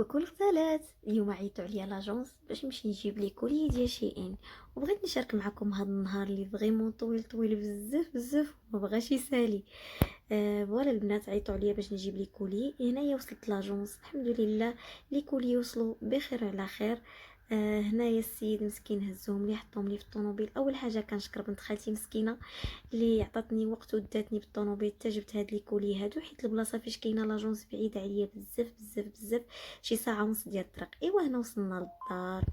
كوكو الغزالات، اليوم عيطوا عليا لاجونس باش نمشي نجيب لي كولي ديال شي ان، وبغيت نشارك معكم هذا النهار اللي فريمون طويل بزاف بزاف وما بغاش يسالي. فوالا البنات عيطوا عليا باش نجيب لي كولي، هنايا وصلت لاجونس الحمد لله. لي كولي وصلوا بخير على خير. هنايا السيد مسكين هزهم لي حطهم لي في الطوموبيل. اول حاجه كنشكر بنت خالتي مسكينه اللي عطاتني وقت وداتني بالطوموبيل حتى جبت هاد لي كولي هادو، حيت البلاصه فاش كاينه لاجونس بعيده عليا بزاف بزاف بزاف، شي ساعه ونص ديال الطريق. ايوا هنا وصلنا للدار.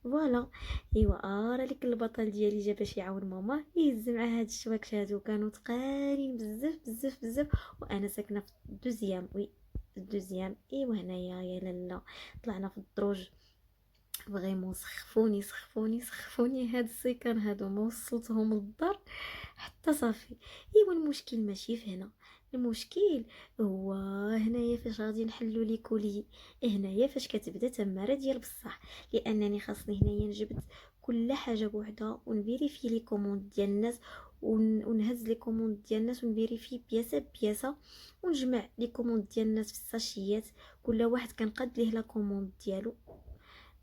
فوالا. ايوا راه ليك البطل ديالي جا باش يعاون ماما يهز مع هاد الشواكش هادو، كانوا تقالين بزاف بزاف بزاف. وانا ساكنه في الدوزيام، وي الدوزيام. ايوا هنايا يا لالا طلعنا في الدروج. فريمون سخفوني هاد السيكان هادو، ما وصلتهم للدار حتى صافي. ايوا المشكل ماشي في هنا، المشكل هو هنايا فاش غادي نحلو لي كولي. هنايا فاش كتبدا تماره ديال بصح، لانني خاصني هنايا نجبد كل حاجه بوحدها ونفيريفي لي كوموند ديال الناس، ونهز لي كوموند ديال الناس ونفيريفي بياسه بياسه، ونجمع لي كوموند ديال الناس في الساشيات. كل واحد كنقاد ليه لا كوموند ديالو.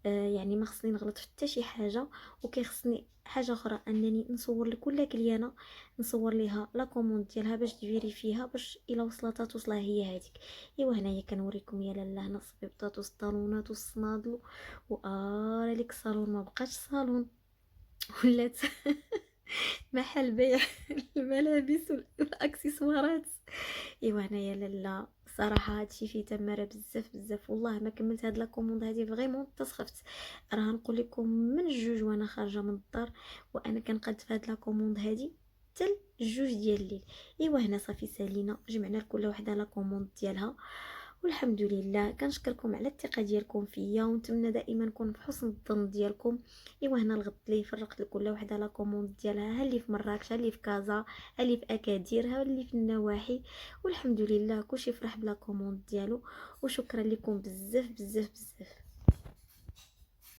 يعني ما خصني نغلط في حتى شي حاجه. وكيخصني حاجه اخرى، انني نصور لكل كليانه، نصور ليها لا كوموند ديالها باش تفيري فيها، باش الا وصلتها توصلها هي هذيك. ايوا هنايا كنوريكم يا لاله هنا الصبيبطات والصالونات والصنادل. ليك الصالون ما بقاش صالون، ولات محل بيع الملابس والاكسسوارات. ايوا هنايا لالا صراحه هادشي فيه تماره بزاف بزاف، والله ما كملت هاد لا كوموند هادي فريمون تصخفت. راه نقول لكم من الجوج وانا خارجه من الدار، وانا كنقاد في هاد لا كوموند هادي حتى الجوج ديال الليل. ايوا هنا صافي سالينا، جمعنا لكل وحده لا كوموند ديالها، والحمد لله. كنشكركم على الثقه ديالكم فيا، ونتمنى دائما نكون في حسن الظن ديالكم. ايوا هنا الغد لي فرقت لكل وحده لا كوموند ديالها، ها اللي في مراكش، ها اللي في كازا، ها اللي في اكادير، ها اللي في النواحي. والحمد لله كلشي فرح بلا كوموند ديالو. وشكرا لكم بزاف بزاف بزاف.